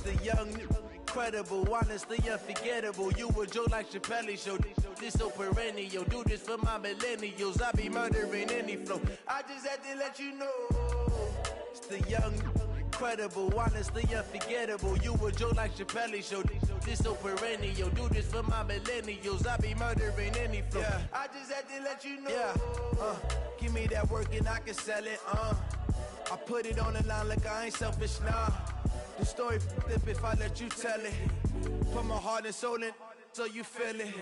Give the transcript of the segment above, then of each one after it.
the young, incredible, honestly unforgettable. You a joke like Chappelle Show. This so perennial. Do this for my millennials. I be murdering any flow. I just had to let you know. It's the young, incredible, honestly unforgettable. You a joke like Chappelle Show. This so perennial. Do this for my millennials. I be murdering any flow. Yeah. I just had to let you know. Yeah. Give me that work and I can sell it. I put it on the line like I ain't selfish, nah. The story flip if I let you tell it. Put my heart and soul in so you feel it.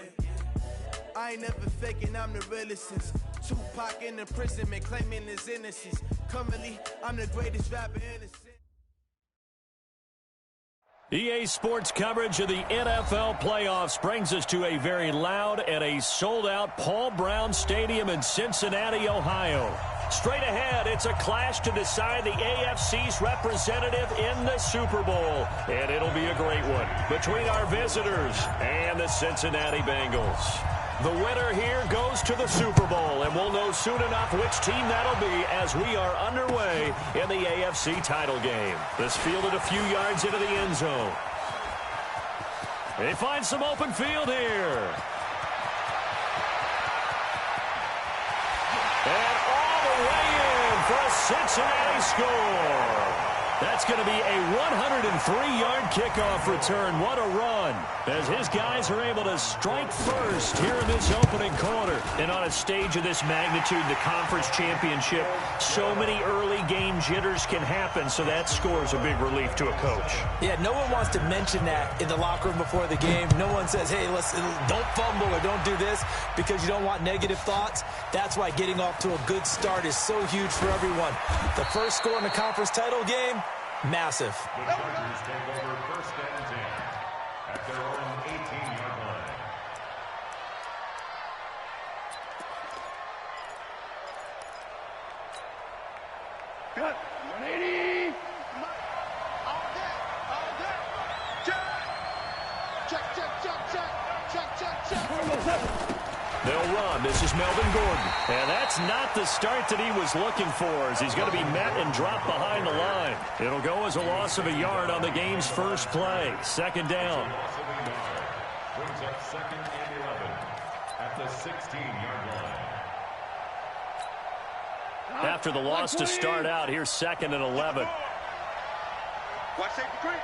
I ain't never faking, I'm the realest since Tupac in the imprisonment claiming his innocence. Currently, I'm the greatest rapper innocent. EA Sports coverage of the NFL playoffs brings us to a very loud and a sold-out Paul Brown Stadium in Cincinnati, Ohio. Straight ahead, it's a clash to decide the AFC's representative in the Super Bowl. And it'll be a great one between our visitors and the Cincinnati Bengals. The winner here goes to the Super Bowl, and we'll know soon enough which team that'll be as we are underway in the AFC title game. This fielded a few yards into the end zone. They find some open field here. And all the way in for a Cincinnati score. That's going to be a 103-yard kickoff return. What a run as his guys are able to strike first here in this opening quarter. And on a stage of this magnitude, the conference championship, so many early game jitters can happen, so that score is a big relief to a coach. Yeah, no one wants to mention that in the locker room before the game. No one says, hey, don't fumble or don't do this because you don't want negative thoughts. That's why getting off to a good start is so huge for everyone. The first score in the conference title game, massive. The Chargers take over first and 10 at their own 18-yard line. Cut. 180. All day. Check. They'll run. This is Melvin Gordon. And that's not the start that he was looking for, as he's going to be met and dropped behind the line. It'll go as a loss of a yard on the game's first play. Second down. Brings up second and 11 at the 16-yard line. After the loss to start out, here's second and 11. Watch safety creeping.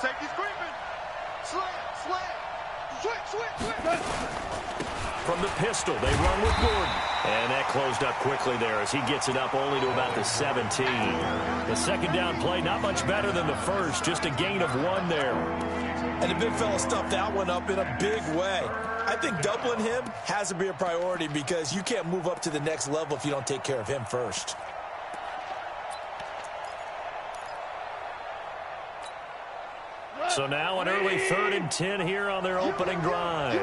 Safety's creeping. Slant. Switch. From the pistol, they run with Gordon. And that closed up quickly there as he gets it up only to about the 17. The second down play, not much better than the first, just a gain of 1 there. And the big fella stuffed that one up in a big way. I think doubling him has to be a priority because you can't move up to the next level if you don't take care of him first. So now an early 3rd and 10 here on their opening drive.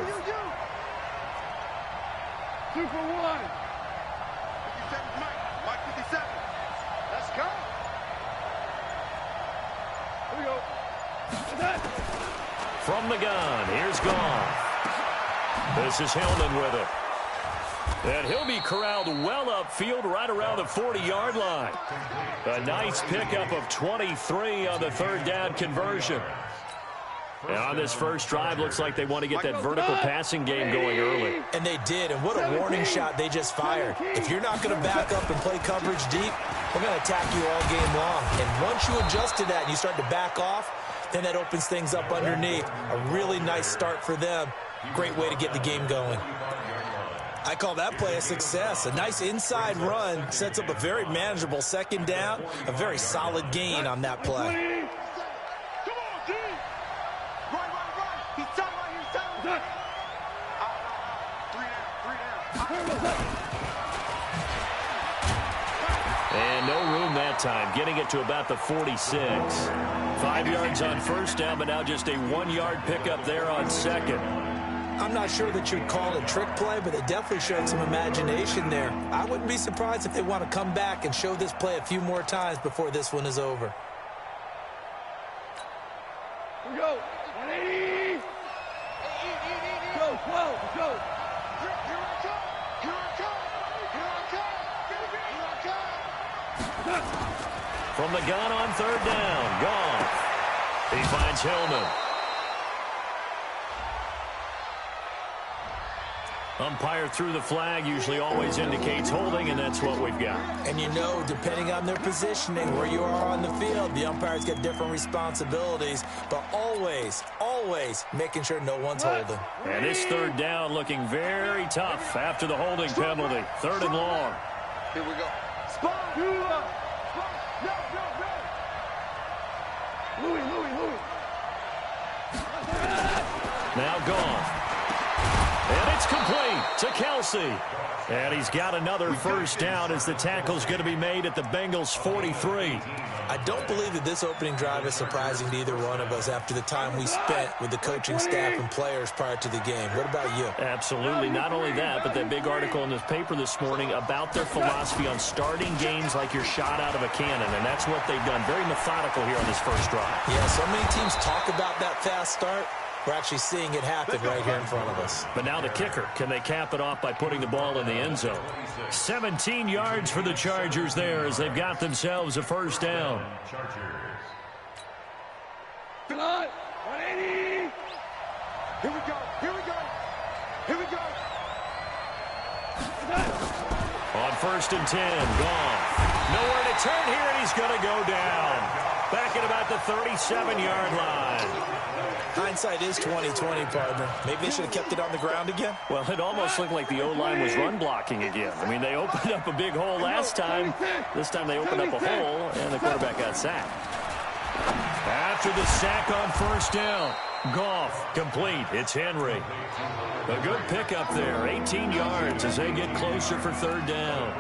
Super 1. 57 Mike 57. Let's go. Here we go. From the gun, here's Goff. This is Hillman with it. And he'll be corralled well upfield right around the 40-yard line. A nice pickup of 23 on the 3rd down conversion. And on this first drive, looks like they want to get that vertical passing game going early. And they did, and what a warning shot they just fired. If you're not going to back up and play coverage deep, we're going to attack you all game long. And once you adjust to that and you start to back off, then that opens things up underneath. A really nice start for them. Great way to get the game going. I call that play a success. A nice inside run sets up a very manageable second down. A very solid gain on that play. And no room that time, getting it to about the 46. 5 yards on first down, but now just a 1-yard pickup there on second. I'm not sure that you'd call it a trick play, but they definitely showed some imagination there. I wouldn't be surprised if they want to come back and show this play a few more times before this one is over. Here we go. 180. Go, 12, go. from the gun on third down. Gone. He finds Hillman. Umpire threw the flag, usually always indicates holding, and that's what we've got. And you know, depending on their positioning, where you are on the field, the umpires get different responsibilities, but always, always making sure no one's holding. And this third down looking very tough after the holding penalty. Third and long. Here we go. Spot. Louis. Now Goff. And it's complete to Kelsey. And he's got another first down as the tackle's going to be made at the Bengals' 43. I don't believe that this opening drive is surprising to either one of us after the time we spent with the coaching staff and players prior to the game. What about you? Absolutely. Not only that, but that big article in this paper this morning about their philosophy on starting games like you're shot out of a cannon, and that's what they've done. Very methodical here on this first drive. Yeah, so many teams talk about that fast start. We're actually seeing it happen right here in front of us. But now the kicker. Can they cap it off by putting the ball in the end zone? 17 yards for the Chargers there as they've got themselves a first down. Come on. 180. Here we go. On first and 10, Goff. Nowhere to turn here, and he's going to go down. Back at about the 37-yard line. Hindsight is 20/20, partner. Maybe they should have kept it on the ground again. Well, it almost looked like the O-line was run blocking again. I mean, they opened up a big hole last time. This time they opened up a hole, and the quarterback got sacked. After the sack on first down, Goff complete. It's Henry. A good pickup there, 18 yards as they get closer for third down.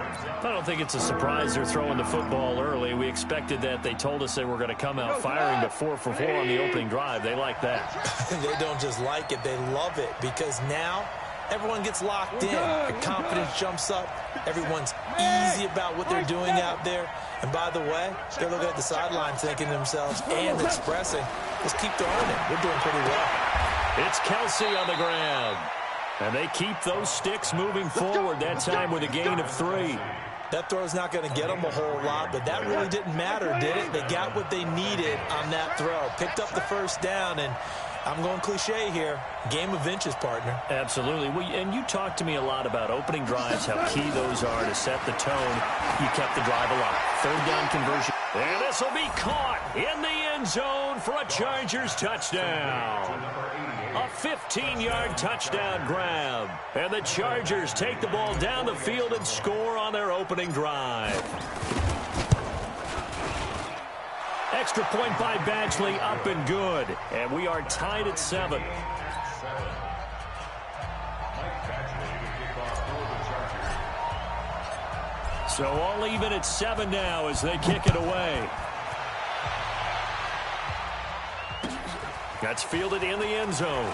I don't think it's a surprise they're throwing the football early. We expected that. They told us they were going to come out firing, but 4 for 4 on the opening drive. They like that. They don't just like it, they love it, because now everyone gets locked in. The confidence jumps up. Everyone's easy about what they're doing out there. And by the way, they're looking at the sideline thinking to themselves and expressing, let's keep throwing it. We're doing pretty well. It's Kelsey on the ground. And they keep those sticks moving forward, that time with a gain of 3. That throw's not going to get them a whole lot, but that really didn't matter, did it? They got what they needed on that throw. Picked up the first down, and I'm going cliche here. Game of inches, partner. Absolutely. Well, and you talked to me a lot about opening drives, how key those are to set the tone. You kept the drive alive. Third down conversion. And this will be caught in the end zone for a Chargers touchdown. A 15-yard touchdown grab. And the Chargers take the ball down the field and score on their opening drive. Extra point by Badgley, up and good. And we are tied at 7. So all even at 7 now as they kick it away. That's fielded in the end zone.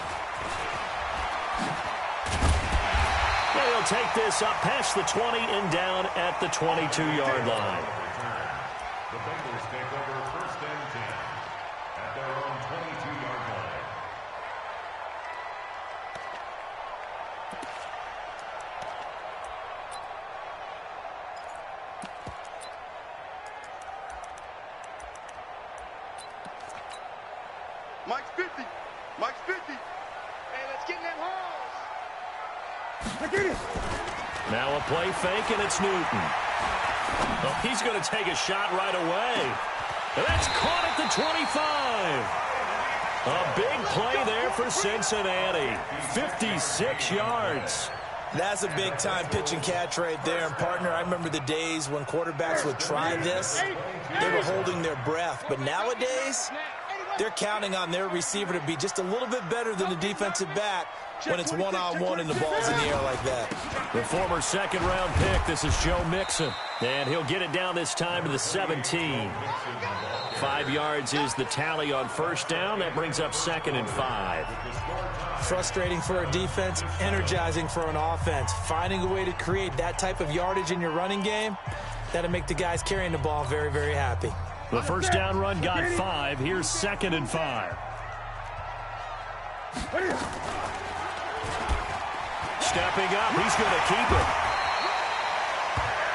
They'll take this up past the 20 and down at the 22-yard line. The Bengals take over first and 10 at their own 22-yard line. Mike's 50. Mike's 50. Hey, let's get in that house. Now a play fake, and it's Newton. Well, he's going to take a shot right away. And that's caught at the 25. A big play there for Cincinnati. 56 yards. That's a big-time pitch and catch right there. And, partner, I remember the days when quarterbacks would try this. They were holding their breath. But nowadays, they're counting on their receiver to be just a little bit better than the defensive back when it's one-on-one and the ball's in the air like that. The former second-round pick, this is Joe Mixon. And he'll get it down this time to the 17. 5 yards is the tally on first down. That brings up 2nd and 5. Frustrating for a defense, energizing for an offense. Finding a way to create that type of yardage in your running game, that'll make the guys carrying the ball very, very happy. The first down run got 5. Here's 2nd and 5. Stepping up, he's going to keep it.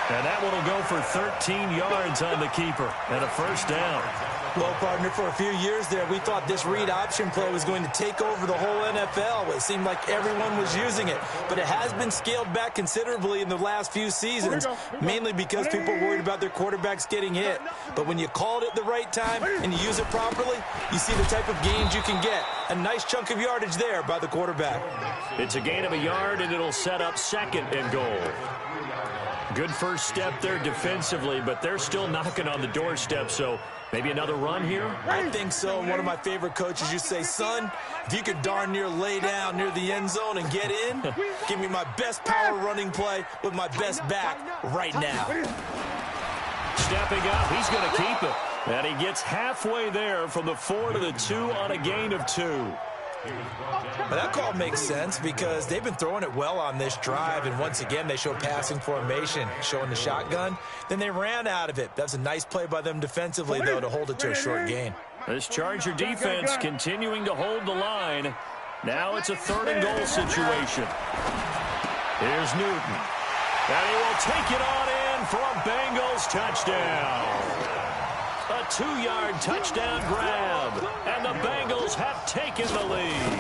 And that one will go for 13 yards on the keeper and a first down. Well, partner, for a few years there, we thought this read option play was going to take over the whole NFL. It seemed like everyone was using it, but it has been scaled back considerably in the last few seasons, mainly because people are worried about their quarterbacks getting hit. But when you called it the right time and you use it properly, you see the type of gains you can get. A nice chunk of yardage there by the quarterback. It's a gain of a yard, and it'll set up 2nd and goal. Good first step there defensively, but they're still knocking on the doorstep, so maybe another run here? I think so. One of my favorite coaches used to say, son, if you could darn near lay down near the end zone and get in, give me my best power running play with my best back right now. Stepping up, he's going to keep it. And he gets halfway there from the 4 to the 2 on a gain of 2. But that call makes sense because they've been throwing it well on this drive, and once again they show passing formation, showing the shotgun. Then they ran out of it. That's a nice play by them defensively, though, to hold it to a short gain. This Charger defense continuing to hold the line. Now it's a 3rd and goal situation. Here's Newton. And he will take it on in for a Bengals touchdown. A 2-yard touchdown grab, and the Bengals have taken the lead.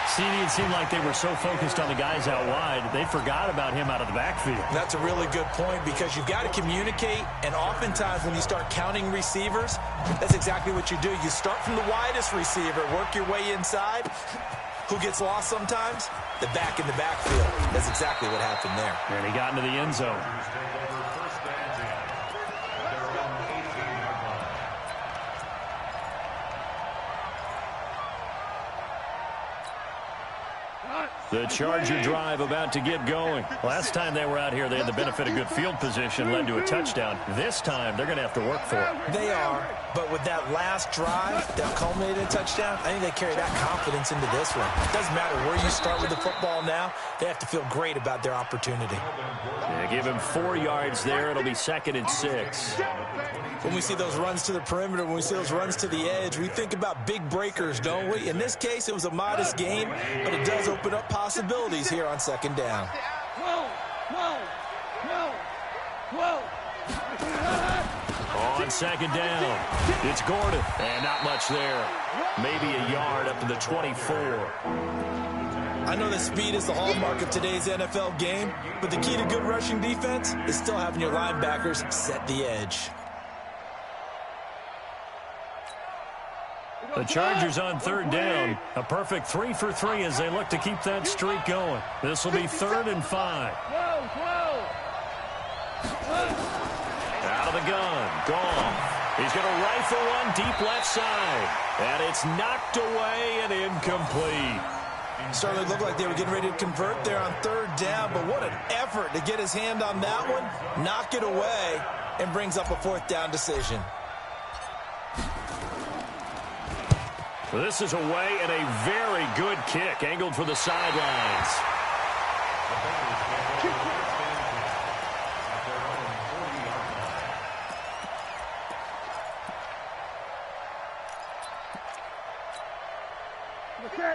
CD, it seemed like they were so focused on the guys out wide, they forgot about him out of the backfield. That's a really good point because you've got to communicate, and oftentimes when you start counting receivers, that's exactly what you do. You start from the widest receiver, work your way inside. Who gets lost sometimes? The back in the backfield. That's exactly what happened there. And he got into the end zone. The Charger drive about to get going. Last time they were out here, they had the benefit of good field position, led to a touchdown. This time, they're going to have to work for it. They are, but with that last drive that culminated in a touchdown, I think they carry that confidence into this one. It doesn't matter where you start with the football now. They have to feel great about their opportunity. Yeah, give him 4 yards there. It'll be 2nd and 6. When we see those runs to the perimeter, when we see those runs to the edge, we think about big breakers, don't we? In this case, it was a modest gain, but it does open up possibilities here on 2nd down. On 2nd down, it's Gordon, and not much there. Maybe a yard up to the 24. I know that speed is the hallmark of today's NFL game, but the key to good rushing defense is still having your linebackers set the edge. The Chargers on 3rd down. A perfect 3 for 3 as they look to keep that streak going. This will be 3rd and 5. Out of the gun. Goff. He's going to rifle one deep left side. And it's knocked away and incomplete. Certainly looked like they were getting ready to convert there on 3rd down, but what an effort to get his hand on that one, knock it away, and brings up a 4th down decision. This is away and a very good kick, angled for the sidelines.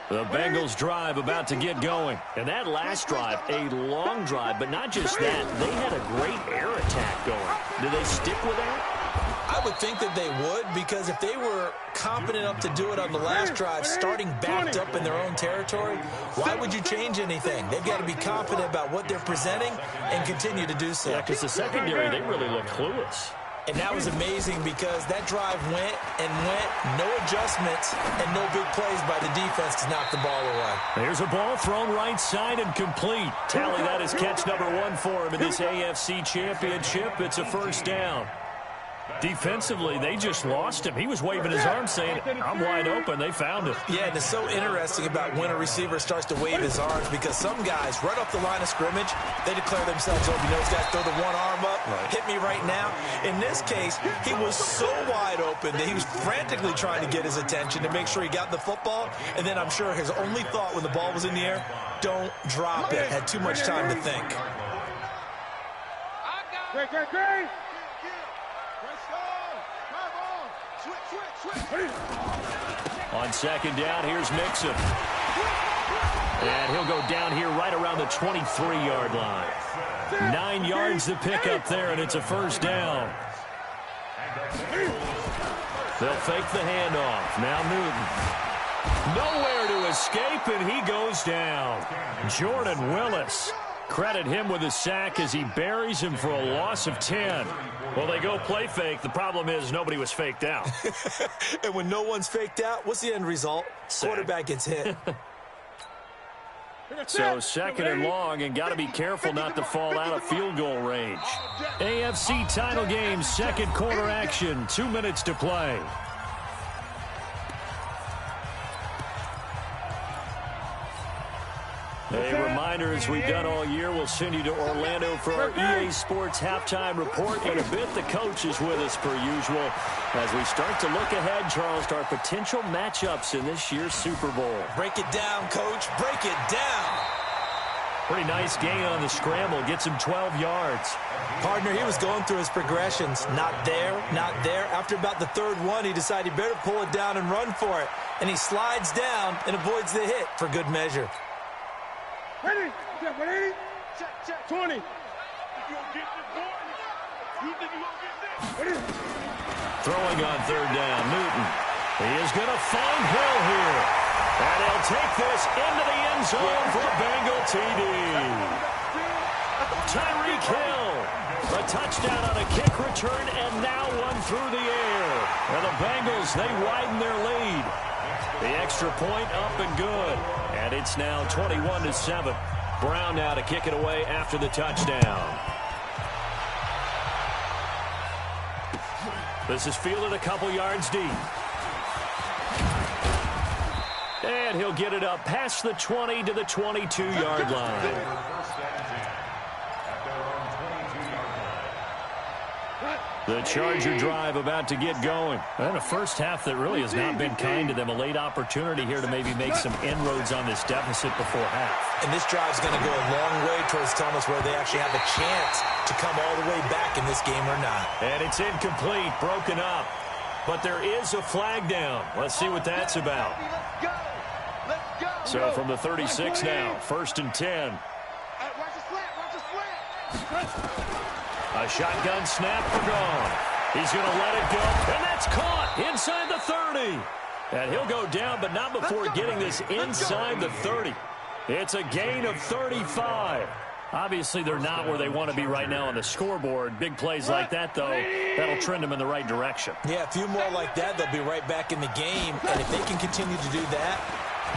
The Bengals drive about to get going. And that last drive, a long drive, but not just that. They had a great air attack going. Do they stick with that? I would think that they would, because if they were competent enough to do it on the last drive, starting backed up in their own territory, why would you change anything? They've got to be confident about what they're presenting and continue to do so. Yeah, because the secondary, they really look clueless. And that was amazing because that drive went and went, no adjustments, and no big plays by the defense to knock the ball away. There's a ball thrown right side and complete. Tally that as catch number 1 for him in this AFC Championship. It's a 1st down. Defensively, they just lost him. He was waving his arms saying, I'm wide open. They found him. Yeah, and it's so interesting about when a receiver starts to wave his arms because some guys, right off the line of scrimmage, they declare themselves open. You know, those guys throw the one arm up, hit me right now. In this case, he was so wide open that he was frantically trying to get his attention to make sure he got the football. And then I'm sure his only thought when the ball was in the air, don't drop it. Had too much time to think. Great. On 2nd down, here's Mixon. And he'll go down here right around the 23-yard line. 9 yards to pick up there, and it's a first down. They'll fake the handoff. Now Newton. Nowhere to escape, and he goes down. Jordan Willis. Credit him with a sack as he buries him for a loss of 10. Well, they go play fake. The problem is nobody was faked out. And when no one's faked out, what's the end result? Sack. Quarterback gets hit. So second and long, and got to be careful not to fall out of field goal range. AFC title game, second quarter action, 2 minutes to play. A reminder, as we've done all year, we'll send you to Orlando for our EA Sports halftime report. In a bit, the coach is with us per usual as we start to look ahead, Charles, to our potential matchups in this year's Super Bowl. Break it down, Coach. Break it down. Pretty nice gain on the scramble. Gets him 12 yards. Partner, he was going through his progressions. Not there, not there. After about the third one, he decided he better pull it down and run for it. And he slides down and avoids the hit for good measure. Ready? 180? Check. 20. You gonna get this, boy? You think you gonna get this? Ready? Throwing on third down, Newton. He is going to find Hill here. And he'll take this into the end zone for a Bengal TD. Tyreek Hill. A touchdown on a kick return, and now one through the air. And the Bengals, they widen their lead. The extra point up and good. And it's now 21-7. Brown now to kick it away after the touchdown. This is fielded a couple yards deep. And he'll get it up past the 20 to the 22-yard line. The Charger drive about to get going. And a first half that really has not been kind to them. A late opportunity here to maybe make some inroads on this deficit before half. And this drive's going to go a long way towards telling us whether they actually have a chance to come all the way back in this game or not. And it's incomplete, broken up. But there is a flag down. Let's see what that's about. So from the 36 now, first and 10. A shotgun snap for gone. He's going to let it go, and that's caught inside the 30. And he'll go down, but not before getting this inside the 30. It's a gain of 35. Obviously, they're not where they want to be right now on the scoreboard. Big plays like that, though, that'll trend them in the right direction. Yeah, a few more like that, they'll be right back in the game. And if they can continue to do that,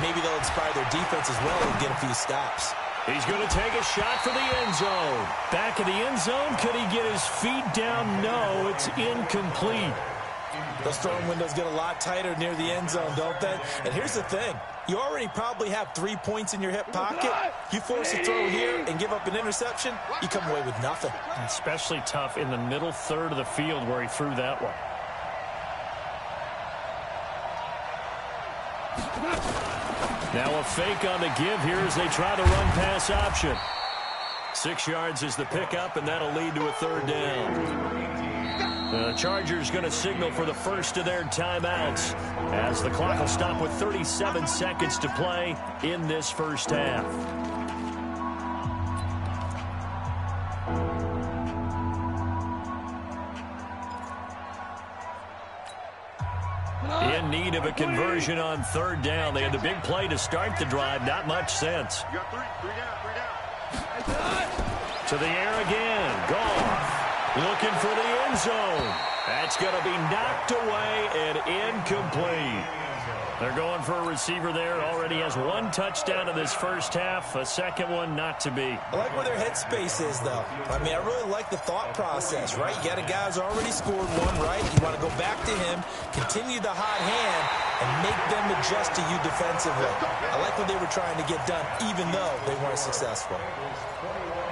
maybe they'll inspire their defense as well and get a few stops. He's going to take a shot for the end zone. Back in the end zone. Could he get his feet down? No, it's incomplete. Those throwing windows get a lot tighter near the end zone, don't they? And here's the thing. You already probably have 3 points in your hip pocket. You force a throw here and give up an interception, you come away with nothing. Especially tough in the middle third of the field where he threw that one. Now a fake on the give here as they try the run-pass option. 6 yards is the pickup, and that'll lead to a third down. The Chargers going to signal for the first of their timeouts as the clock will stop with 37 seconds to play in this first half. In need of a conversion on third down. They had the big play to start the drive. Not much sense. You got three down. To the air again. Goff looking for the end zone. That's going to be knocked away and incomplete. They're going for a receiver there. Already has 1 touchdown in this first half. A second one not to be. I like where their headspace is, though. I mean, I really like the thought process, right? You got a guy who's already scored one, right? You want to go back to him, continue the hot hand, and make them adjust to you defensively. I like what they were trying to get done, even though they weren't successful.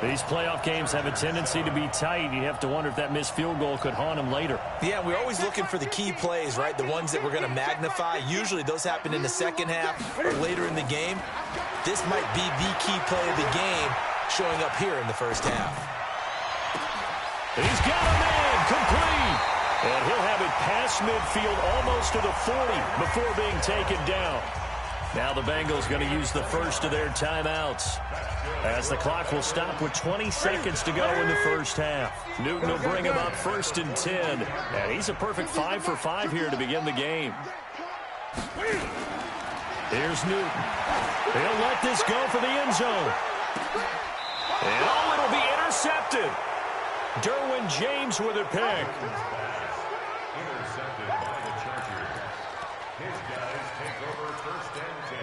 These playoff games have a tendency to be tight. You have to wonder if that missed field goal could haunt them later. Yeah, we're always looking for the key plays, right? The ones that we're going to magnify. Usually those happen in the second half or later in the game. This might be the key play of the game showing up here in the first half. He's got him in, complete. And he'll have it past midfield almost to the 40 before being taken down. Now the Bengals going to use the first of their timeouts, as the clock will stop with 20 seconds to go in the first half. Newton will bring him up 1st and 10, and he's a perfect 5 for 5 here to begin the game. Here's Newton. He'll let this go for the end zone. And oh, it'll be intercepted. Derwin James with a pick. Intercepted by the Chargers. His guys take over 1st and 10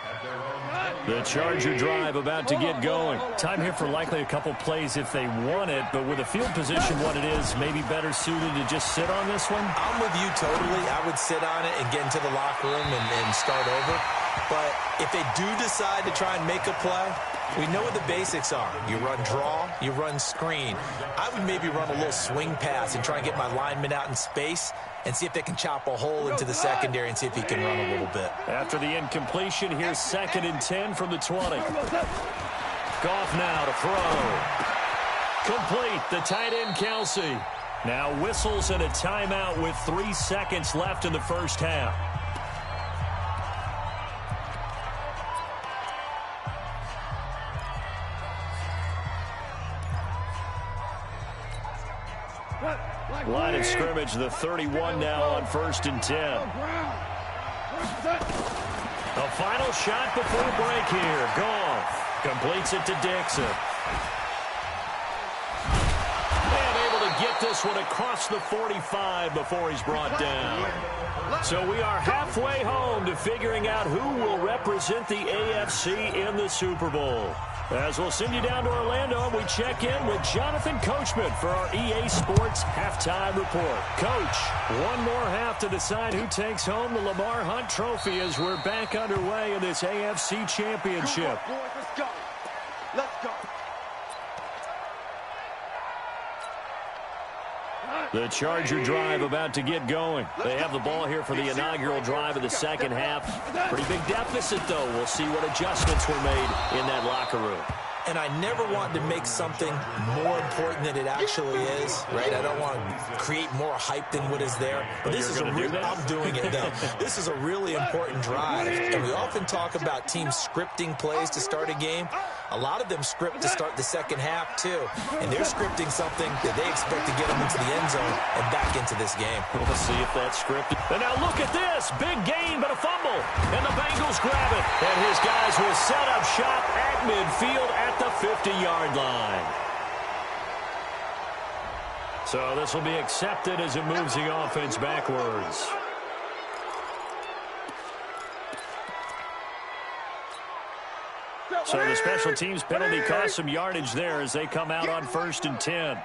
at their own 20. The Charger drive about to get going. Time here for likely a couple plays if they want it, but with a field position what it is, maybe better suited to just sit on this one? I'm with you totally. I would sit on it and get into the locker room and start over. But if they do decide to try and make a play, we know what the basics are. You run draw, you run screen. I would maybe run a little swing pass and try and get my lineman out in space and see if they can chop a hole into the secondary and see if he can run a little bit. After the incompletion, here's 2nd and 10 from the 20. Goff now to throw. Complete, the tight end Kelsey. Now whistles and a timeout with 3 seconds left in the first half. Line of scrimmage, the 31 now on 1st and 10. A final shot before break here. Goff completes it to Dixon. And able to get this one across the 45 before he's brought down. So we are halfway home to figuring out who will represent the AFC in the Super Bowl. As we'll send you down to Orlando, and we check in with Jonathan Coachman for our EA Sports Halftime Report. Coach, one more half to decide who takes home the Lamar Hunt Trophy as we're back underway in this AFC Championship. Come on, boys, let's go. Let's go. The Charger drive about to get going. They have the ball here for the inaugural drive of the second half. Pretty big deficit, though. We'll see what adjustments were made in that locker room. And I never want to make something more important than it actually is, right? I don't want to create more hype than what is there. But this is a real, I'm doing it, though. This is a really important drive. And we often talk about teams scripting plays to start a game. A lot of them script to start the second half, too. And they're scripting something that they expect to get them into the end zone and back into this game. We'll see if that's scripted. And now look at this. Big gain, but a fumble. And the Bengals grab it. And his guys will set up shop at midfield at the 50-yard line. So this will be accepted as it moves the offense backwards. So the special teams penalty cost some yardage there as they come out on 1st and 10.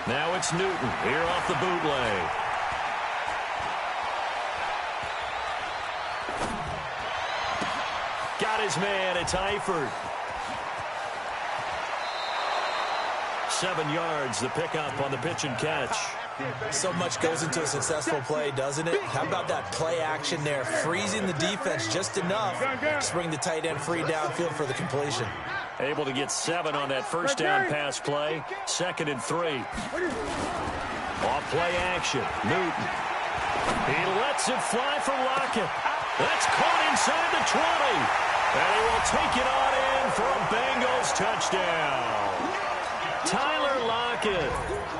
Now it's Newton here off the bootleg. Got his man. It's Eifert. 7 yards, the pickup on the pitch and catch. So much goes into a successful play, doesn't it? How about that play action there? Freezing the defense just enough to bring the tight end free downfield for the completion. Able to get 7 on that first down pass play. 2nd and 3. Off play action. Newton. He lets it fly for Lockett. That's caught inside the 20. And he will take it on in for a Bengals touchdown. Tyler Lockett,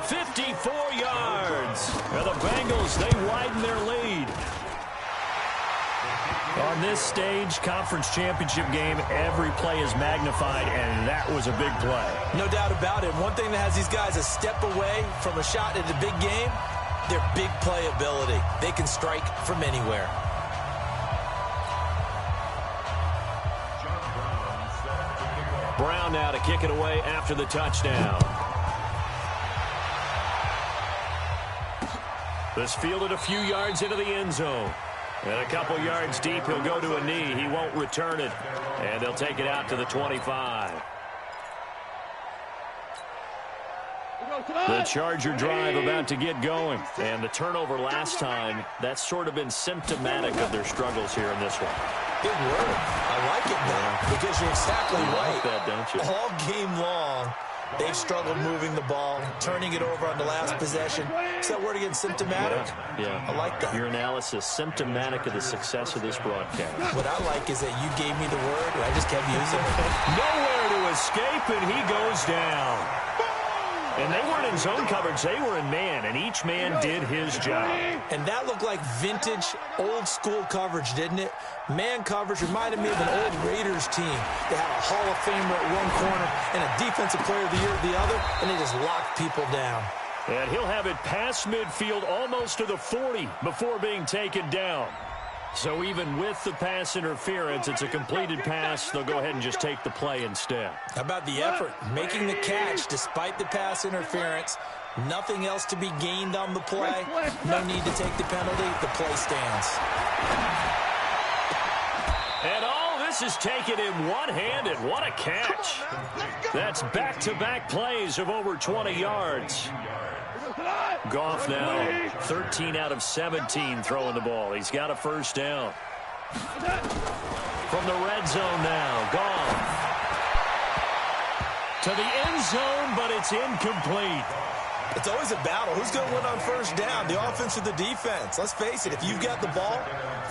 54 yards. And the Bengals, they widen their lead. On this stage, conference championship game, every play is magnified, and that was a big play. No doubt about it. One thing that has these guys a step away from a shot at a big game, their big play ability. They can strike from anywhere. Brown now to kick it away after the touchdown. This fielded a few yards into the end zone. And a couple yards deep, he'll go to a knee. He won't return it. And they'll take it out to the 25. The Charger drive about to get going. And the turnover last time, that's sort of been symptomatic of their struggles here in this one. Good word. I like it now because you're exactly right. Like that, don't you? All game long, They've struggled moving the ball, turning it over on the last possession. Is that word again, symptomatic? Yeah. I like that. Your analysis, symptomatic of the success of this broadcast. What I like is that you gave me the word, and I just kept using it. Nowhere to escape, and he goes down. And they weren't in zone coverage. They were in man, and each man did his job. And that looked like vintage, old-school coverage, didn't it? Man coverage reminded me of an old Raiders team. They had a Hall of Famer at one corner and a Defensive Player of the Year at the other, and they just locked people down. And he'll have it past midfield almost to the 40 before being taken down. So even with the pass interference, it's a completed pass. They'll go ahead and just take the play instead. How about the effort? Making the catch despite the pass interference. Nothing else to be gained on the play. No need to take the penalty. The play stands. And all this is taken in one-handed. What a catch. That's back-to-back plays of over 20 yards. Goff now 13 out of 17 throwing the ball. He's got a first down. From the red zone now, Goff. To the end zone, but it's incomplete. It's always a battle. Who's going to win on first down, the offense or the defense? Let's face it, if you've got the ball,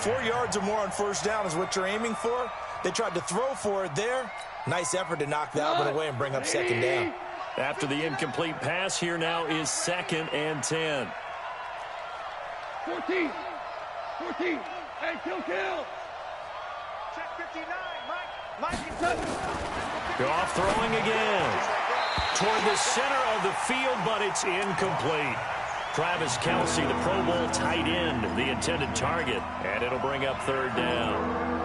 4 yards or more on first down is what you're aiming for. They tried to throw for it there. Nice effort to knock that one away and bring up second down. After the incomplete pass, here now is 2nd and 10. 14. Hey, kill. Check 59, Mike. Goff throwing again. Toward the center of the field, but it's incomplete. Travis Kelce, the Pro Bowl tight end, the intended target, and it'll bring up 3rd down.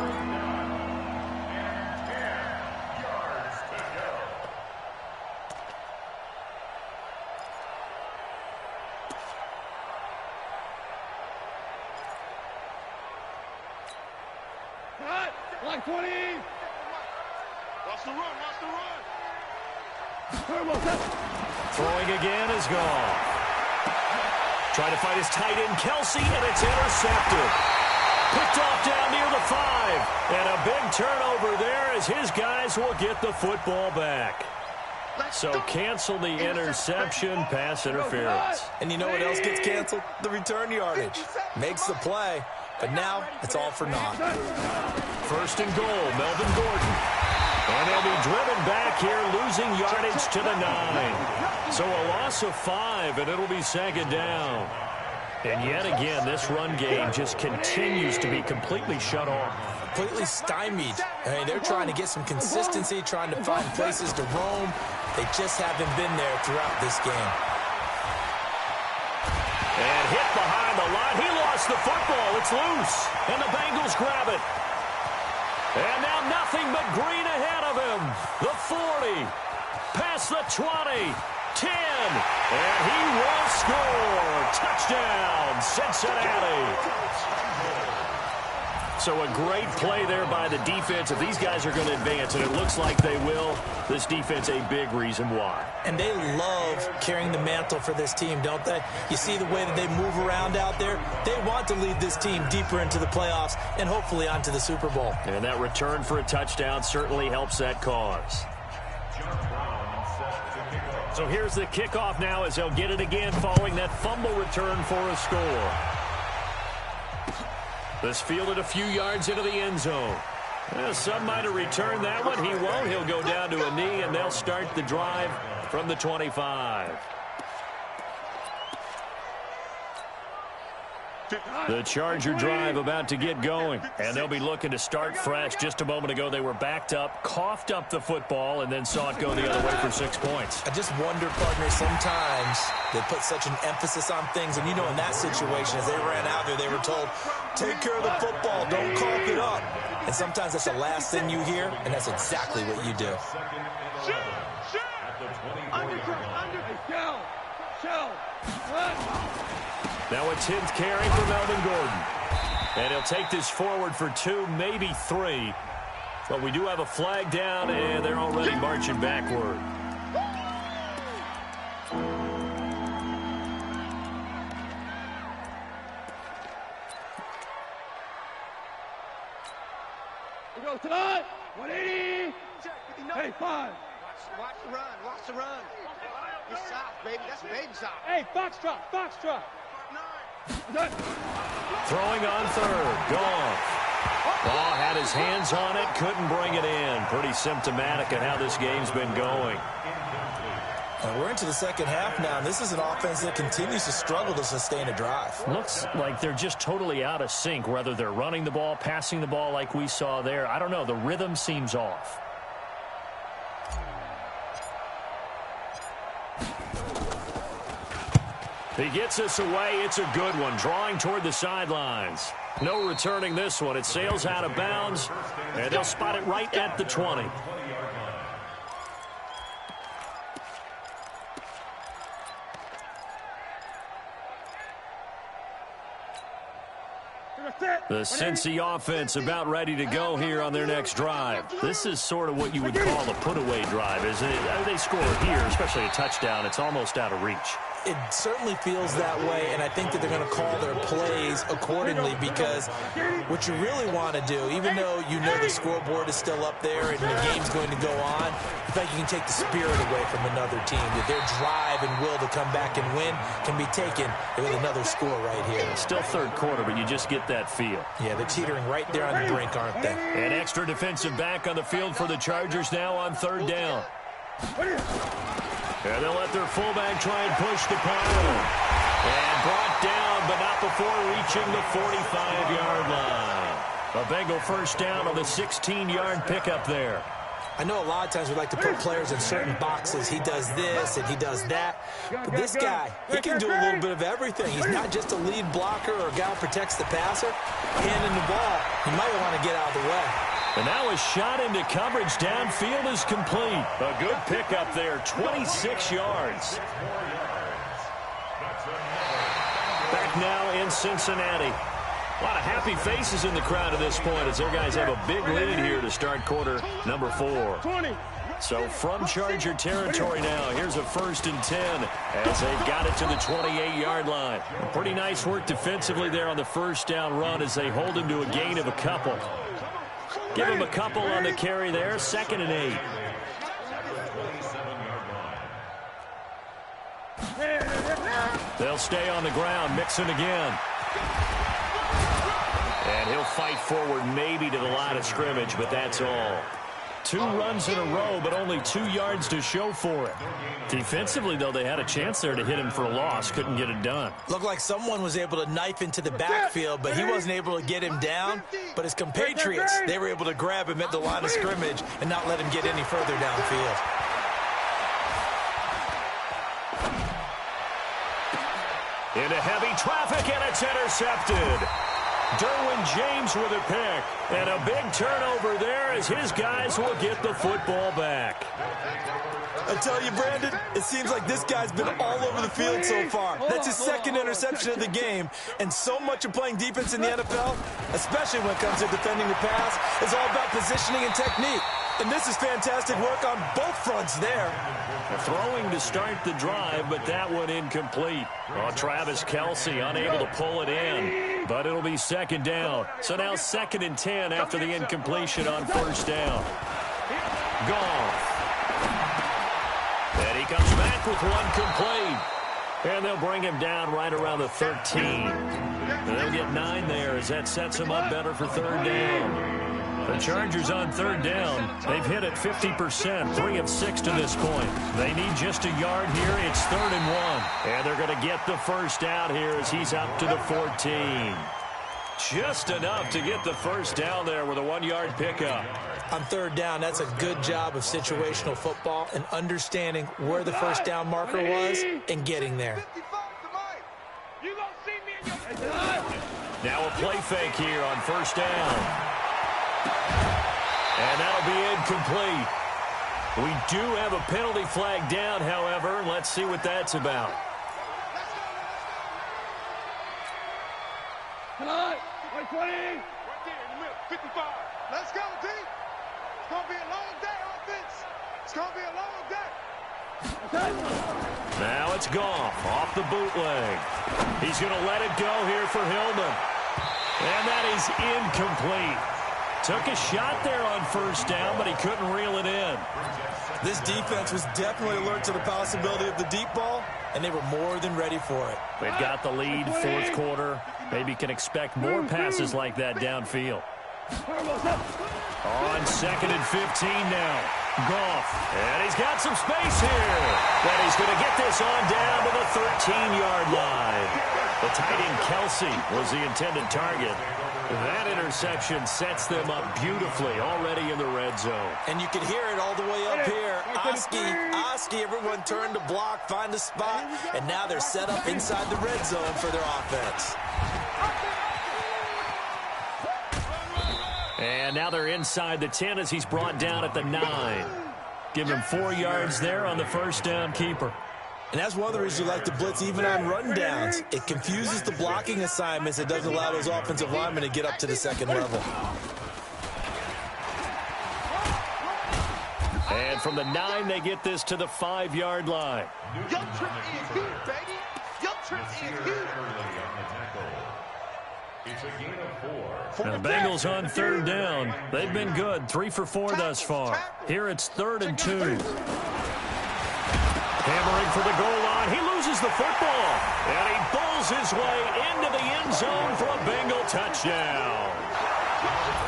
Like 20. Watch the run. Throwing again is gone. Trying to fight his tight end, Kelce, and it's intercepted. Picked off down near the 5. And a big turnover there as his guys will get the football back. So cancel the interception, pass interference. And you know what else gets canceled? The return yardage. Makes the play, but now it's all for naught. 1st and goal, Melvin Gordon. And they'll be driven back here, losing yardage to the 9. So a loss of 5, and it'll be 2nd down. And yet again, this run game just continues to be completely shut off. Completely stymied. I mean, they're trying to get some consistency, trying to find places to roam. They just haven't been there throughout this game. And hit behind the line. He lost the football. It's loose. And the Bengals grab it. And now nothing but green ahead of him. The 40. Past the 20. 10. And he will score. Touchdown, Cincinnati. So a great play there by the defense. If these guys are going to advance, and it looks like they will, this defense a big reason why. And they love carrying the mantle for this team, don't they? You see the way that they move around out there? They want to lead this team deeper into the playoffs and hopefully onto the Super Bowl. And that return for a touchdown certainly helps that cause. So here's the kickoff now as they'll get it again following that fumble return for a score. This fielded a few yards into the end zone. Some might have returned that one. He won't. He'll go down to a knee, and they'll start the drive from the 25. The Charger drive about to get going, and they'll be looking to start fresh. Just a moment ago, they were backed up, coughed up the football, and then saw it go the other way for 6 points. I just wonder, partner, sometimes they put such an emphasis on things, and you know in that situation, as they ran out there, they were told, take care of the football, don't cough it up. And sometimes that's the last thing you hear, and that's exactly what you do. Now a 10th carry for Melvin Gordon. And he'll take this forward for 2, maybe 3. But we do have a flag down, and they're already marching backward. We go tonight. 180. Hey, 5. Watch the run. Watch the run. It's soft, baby. That's baby soft. Hey, foxtrot, foxtrot. Throwing on third. Gone. Ball had his hands on it, couldn't bring it in. Pretty symptomatic of how this game's been going. We're into the second half now, and this is an offense that continues to struggle to sustain a drive. Looks like they're just totally out of sync, whether they're running the ball, passing the ball like we saw there. I don't know. The rhythm seems off. He gets us away. It's a good one. Drawing toward the sidelines. No returning this one. It sails out of bounds, and they'll spot it right at the 20. The Cincy offense about ready to go here on their next drive. This is sort of what you would call a put-away drive, isn't it? They score here, especially a touchdown. It's almost out of reach. It certainly feels that way, and I think that they're going to call their plays accordingly, because what you really want to do, even though you know the scoreboard is still up there and the game's going to go on, in fact, you can take the spirit away from another team. That their drive and will to come back and win can be taken with another score right here. Still third quarter, but you just get that feel. Yeah, they're teetering right there on the brink, aren't they? An extra defensive back on the field for the Chargers now on third down. And they'll let their fullback try and push the pile. And brought down, but not before reaching the 45-yard line. A Bengal first down on the 16-yard pickup there. I know a lot of times we like to put players in certain boxes. He does this and he does that. But this guy, he can do a little bit of everything. He's not just a lead blocker or a guy who protects the passer. Handing the ball, he might want to get out of the way. And now a shot into coverage downfield is complete. A good pickup there, 26 yards. Back now in Cincinnati. A lot of happy faces in the crowd at this point as their guys have a big lead here to start quarter number 4. So from Charger territory now, here's a 1st and 10 as they've got it to the 28-yard line. Pretty nice work defensively there on the first down run as they hold him to a gain of a couple. Give him a couple on the carry there, 2nd and 8. They'll stay on the ground, Mixon again. And he'll fight forward maybe to the line of scrimmage, but that's all. 2 runs in a row, but only 2 yards to show for it. Defensively, though, they had a chance there to hit him for a loss. Couldn't get it done. Looked like someone was able to knife into the backfield, but he wasn't able to get him down. But his compatriots, they were able to grab him at the line of scrimmage and not let him get any further downfield. Into heavy traffic, and it's intercepted. Derwin James with a pick. And a big turnover there as his guys will get the football back. I tell you, Brandon, it seems like this guy's been all over the field so far. That's his 2nd interception of the game. And so much of playing defense in the NFL, especially when it comes to defending the pass, is all about positioning and technique. And this is fantastic work on both fronts there. Throwing to start the drive, but that one incomplete. Oh, Travis Kelce unable to pull it in, but it'll be 2nd down. So now 2nd and 10 after the incompletion on 1st down. Goff. And he comes back with one complete. And they'll bring him down right around the 13. And they'll get 9 there as that sets him up better for 3rd down. The Chargers on 3rd down. They've hit it 50%, 3 of 6 to this point. They need just a yard here. It's 3rd and 1. And they're going to get the first out here as he's up to the 14. Just enough to get the first down there with a 1-yard pickup. On 3rd down, that's a good job of situational football and understanding where the first down marker was and getting there. Now a play fake here on 1st down. And that'll be incomplete. We do have a penalty flag down, however. Let's see what that's about. Come on, 20. Right there in the middle, 55. Let's go, team. It's going to be a long day, offense. It's going to be a long day. Now it's Goff off the bootleg. He's going to let it go here for Hillman. And that is incomplete. Took a shot there on first down, but he couldn't reel it in. This defense was definitely alert to the possibility of the deep ball, and they were more than ready for it. They've got the lead, fourth quarter. Maybe can expect more passes like that downfield. On 2nd and 15 now. Goff, and he's got some space here. But he's going to get this on down to the 13-yard line. The tight end Kelsey was the intended target. That interception sets them up beautifully already in the red zone. And you can hear it all the way up here. Oski, everyone turned to block, find a spot, and now they're set up inside the red zone for their offense. And now they're inside the 10 as he's brought down at the 9. Give him 4 yards there on the first down keeper. And that's one of the reasons you like to blitz even on rundowns. It confuses the blocking assignments. It doesn't allow those offensive linemen to get up to the second level. And from the 9, they get this to the 5-yard line. Your trip is here, baby. Your trip is here. It's a gain of 4. And the Bengals on 3rd down. They've been good, 3 for 4 thus far. Here it's 3rd and 2. Hammering for the goal line. He loses the football. And he bulls his way into the end zone for a Bengal touchdown.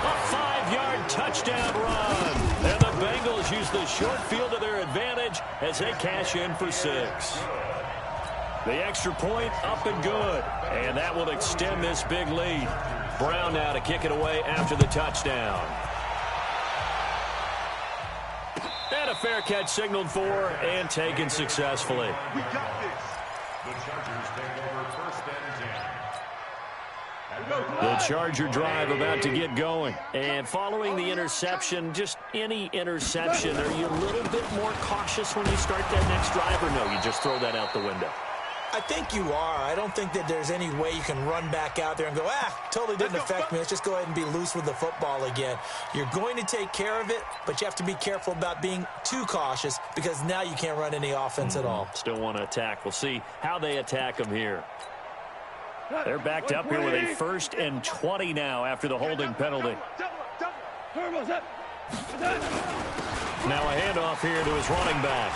A 5-yard touchdown run. And the Bengals use the short field to their advantage as they cash in for 6. The extra point up and good. And that will extend this big lead. Brown now to kick it away after the touchdown. And a fair catch signaled for and taken successfully. We got this. The Chargers take over 1st and 10. The Charger drive about to get going. And following the interception, just any interception, are you a little bit more cautious when you start that next drive, or no, you just throw that out the window? I think you are. I don't think that there's any way you can run back out there and go, totally didn't affect me. Let's just go ahead and be loose with the football again. You're going to take care of it, but you have to be careful about being too cautious because now you can't run any offense at all. Still want to attack. We'll see how they attack them here. They're backed up here with a 1st and 20 now after the holding penalty. Now a handoff here to his running back.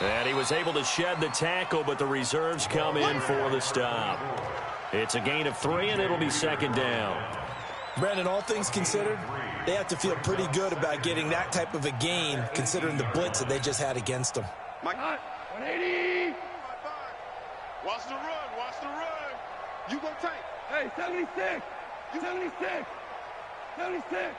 And he was able to shed the tackle, but the reserves come in for the stop. It's a gain of 3, and it'll be 2nd down. Brandon, all things considered, they have to feel pretty good about getting that type of a gain, considering the blitz that they just had against them. Mike, 180. Watch the run. Watch the run. You go tight. Hey, 76. 76. 76.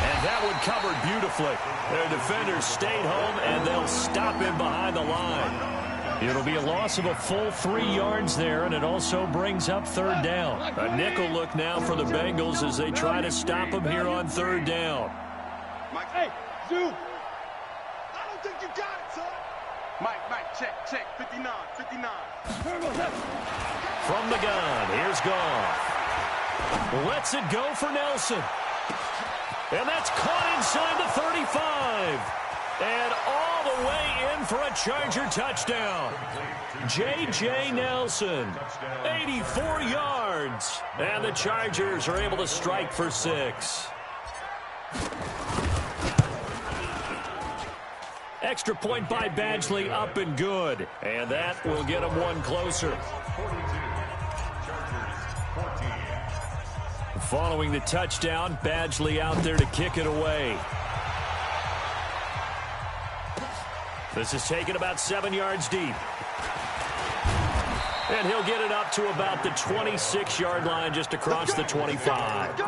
And that one covered beautifully. Their defenders stayed home, and they'll stop him behind the line. It'll be a loss of a full 3 yards there, and it also brings up 3rd down. A nickel look now for the Bengals as they try to stop him here on 3rd down. Mike, hey, Zoo. I don't think you got it, son. Mike, check. 59. From the gun, here's Goff. Lets it go for Nelson. And that's caught inside the 35. And all the way in for a Charger touchdown. J.J. Nelson, 84 yards. And the Chargers are able to strike for 6. Extra point by Badgley, up and good. And that will get them one closer. Following the touchdown, Badgley out there to kick it away. This is taken about 7 yards deep. And he'll get it up to about the 26-yard line, just across the 25.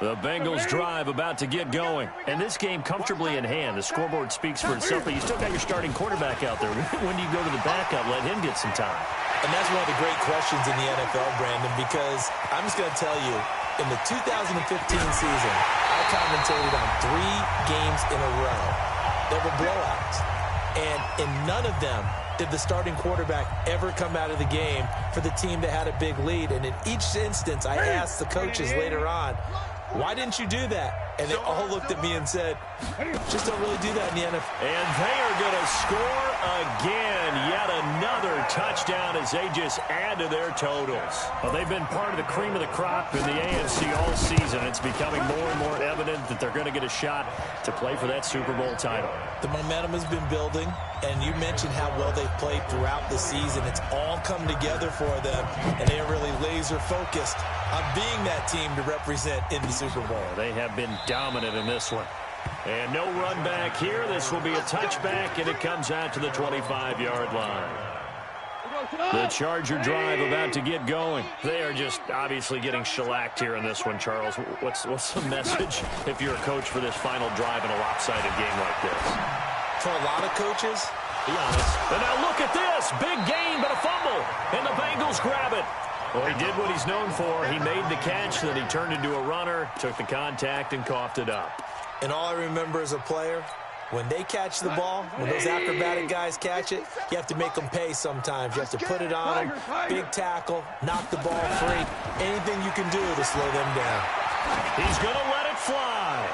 The Bengals drive about to get going. And this game comfortably in hand. The scoreboard speaks for itself, but you still got your starting quarterback out there. When do you go to the backup? Let him get some time. And that's one of the great questions in the NFL, Brandon, because I'm just going to tell you, in the 2015 season, I commentated on 3 games in a row. They were blowouts. And in none of them did the starting quarterback ever come out of the game for the team that had a big lead. And in each instance, I asked the coaches later on, why didn't you do that? And they all looked at me and said, just don't really do that in the NFL. And they are going to score again. Yet another touchdown as they just add to their totals. Well, they've been part of the cream of the crop in the AFC all season. It's becoming more and more evident that they're going to get a shot to play for that Super Bowl title. The momentum has been building, and you mentioned how well they've played throughout the season. It's all come together for them, and they are really laser-focused on being that team to represent in the Super Bowl. They have been dominant in this one. And no run back here. This will be a touchback, and it comes out to the 25-yard line. The Charger drive about to get going. They are just obviously getting shellacked here in this one, Charles. What's the message if you're a coach for this final drive in a lopsided game like this? For a lot of coaches, be honest. And now look at this. Big gain, but a fumble. And the Bengals grab it. Well, he did what he's known for. He made the catch, then he turned into a runner, took the contact, and coughed it up. And all I remember as a player, when they catch the ball, when those acrobatic guys catch it, you have to make them pay sometimes. You have to put it on them, big tackle, knock the ball free. Anything you can do to slow them down. He's going to let it fly.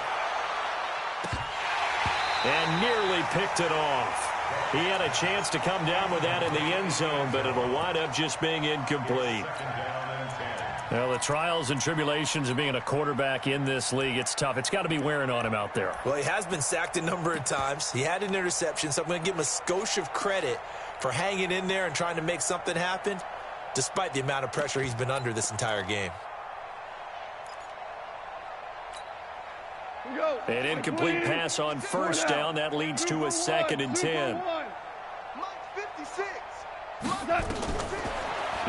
And nearly picked it off. He had a chance to come down with that in the end zone, but it'll wind up just being incomplete. Well, the trials and tribulations of being a quarterback in this league, it's tough. It's got to be wearing on him out there. Well, he has been sacked a number of times. He had an interception, so I'm going to give him a skosh of credit for hanging in there and trying to make something happen, despite the amount of pressure he's been under this entire game. An incomplete pass on first down. That leads to a 2nd and 10.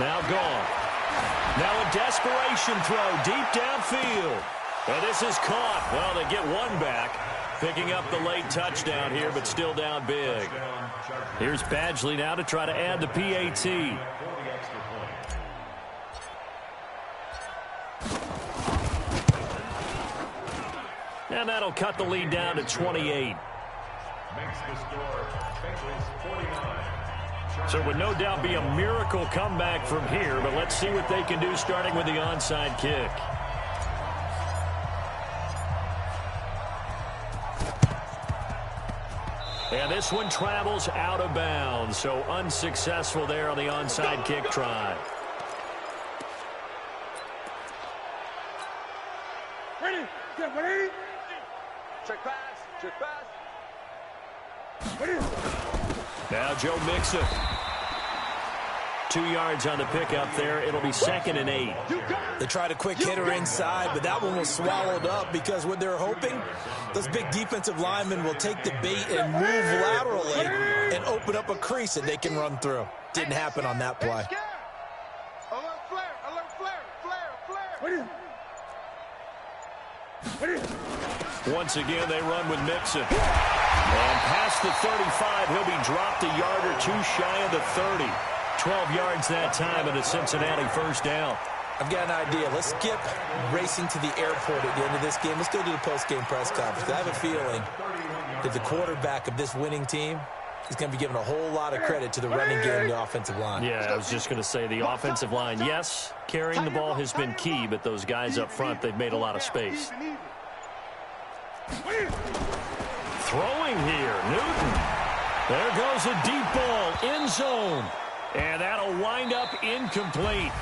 Now gone. Now a desperation throw deep downfield. And this is caught. Well, they get one back, picking up the late touchdown here, but still down big. Here's Badgley now to try to add the PAT. And that'll cut the lead down to 28. So it would no doubt be a miracle comeback from here, but let's see what they can do starting with the onside kick. And this one travels out of bounds, so unsuccessful there on the onside kick try. Ready? Get ready? Check pass. Check pass. Ready? Now Joe Mixon. 2 yards on the pickup there. It'll be 2nd and 8. They tried a quick hitter inside, but that one was swallowed up because what they're hoping, those big defensive linemen will take the bait and move laterally and open up a crease that they can run through. Didn't happen on that play. Alert flare. Alert flare. Flare. Ready? Once again, they run with Mixon. And past the 35, he'll be dropped a yard or two shy of the 30. 12 yards that time and a Cincinnati first down. I've got an idea. Let's skip racing to the airport at the end of this game. Let's go to the post-game press conference. I have a feeling that the quarterback of this winning team is going to be given a whole lot of credit to the running game and the offensive line. Yeah, I was just going to say the offensive line, yes, carrying the ball has been key, but those guys up front, they've made a lot of space. Throwing here, Newton. There goes a deep ball, end zone. And that'll wind up incomplete.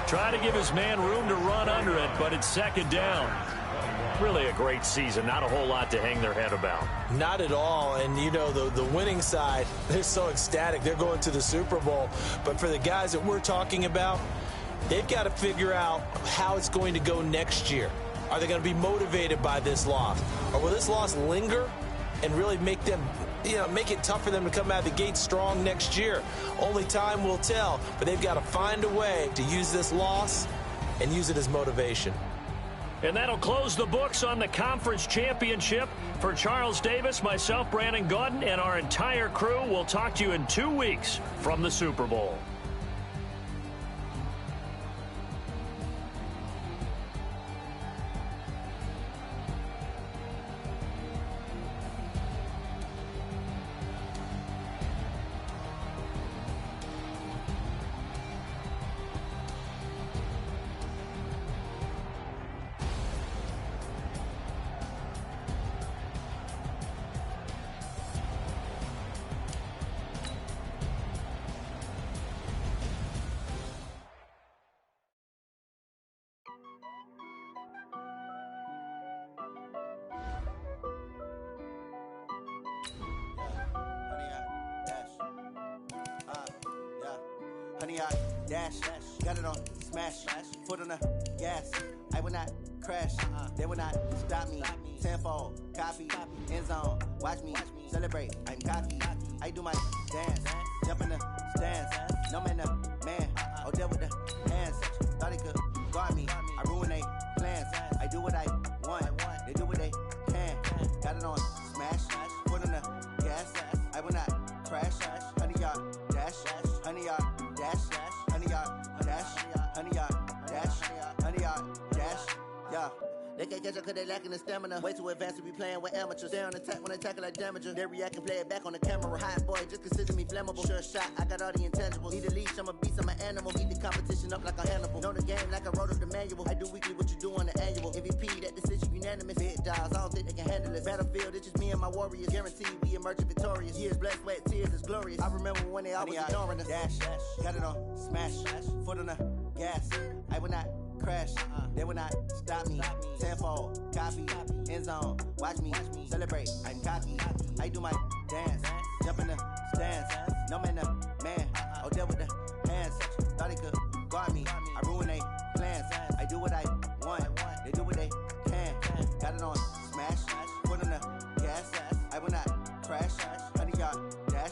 Try to give his man room to run under it, but it's 2nd down. Really a great season. Not a whole lot to hang their head about. Not at all. And, you know, the winning side, they're so ecstatic. They're going to the Super Bowl. But for the guys that we're talking about, they've got to figure out how it's going to go next year. Are they going to be motivated by this loss? Or will this loss linger and really make them, make it tough for them to come out of the gate strong next year? Only time will tell. But they've got to find a way to use this loss and use it as motivation. And that'll close the books on the conference championship. For Charles Davis, myself, Brandon Gaudin, and our entire crew, we'll talk to you in 2 weeks from the Super Bowl. 100 yard dash. Got it on smash, foot on the gas. I will not crash, they will not stop me. Tenfold, copy, end zone, watch me celebrate. I'm cocky, I do my dance, jump in the stands. No man, man, oh deal with the hands. Thought he could guard me, I ruin they plans. I do what I want, they do what they can. Got it on smash, foot on the gas. I will not crash, 100 yard dash, 100 yard dash, 100 yard dash, 100 yard dash, 100 yard dash, yeah. They can't catch up cause they lacking the stamina. Way too advanced to be playing with amateurs. Stay on attack when they tackle like damager. They react and play it back on the camera. Hot boy, just consider me flammable. Sure shot, I got all the intangibles. Need a leash, I'm a beast, I'm an animal. Eat the competition up like a Hannibal. Know the game like I wrote up the manual. I do weekly what you do on the annual. MVP, that decision unanimous. Big dials, I don't think they can handle it. Battlefield, it's just me and my warriors. Guaranteed we emerge victorious. Years, blood, sweat, tears, it's glorious. I remember when they always ignoring us. Dash, got it on smash, foot on the gas. I will not crash, they will not stop me. Tenfold, copy, end zone, watch me celebrate. I'm cocky, I do my dance, jump in the stands. No man, man, oh deal with the hands. Thought he could guard me, I ruin they plans. I do what I want, they do what they can. Got it on smash, foot on the gas. I will not crash, 100 yard dash,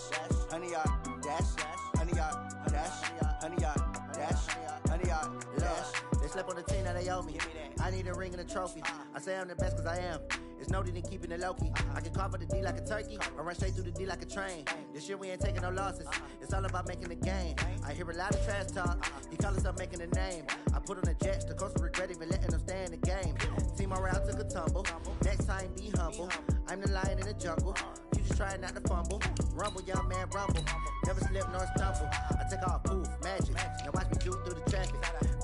100 yard dash, 100 yard dash, 100 yard dash, 100 yard dash. They slept on the team that they owe me. I need a ring and a trophy. I say I'm the best cause I am. It's no need in keeping it low-key. I can carve up the D like a turkey or run straight through the D like a train. This year we ain't taking no losses. It's all about making the game. I hear a lot of trash talk. He call himself making a name. I put on the Jets. The coach will regret even letting them stay in the game. Team morale took a tumble. Next time be humble. I'm the lion in the jungle. You just try not to fumble. Rumble, young man, rumble. Never slip nor stumble. I take off, poof, magic. Now watch me do through the traffic.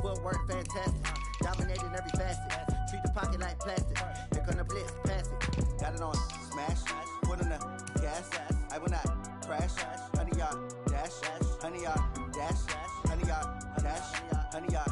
Footwork fantastic. Dominating every facet. Treat the pocket like plastic. Here come the blitz, pass it. Got it on smash, foot on the gas. I will not crash, 100 yard dash, 100 yard dash, 100 yard dash, 100 yard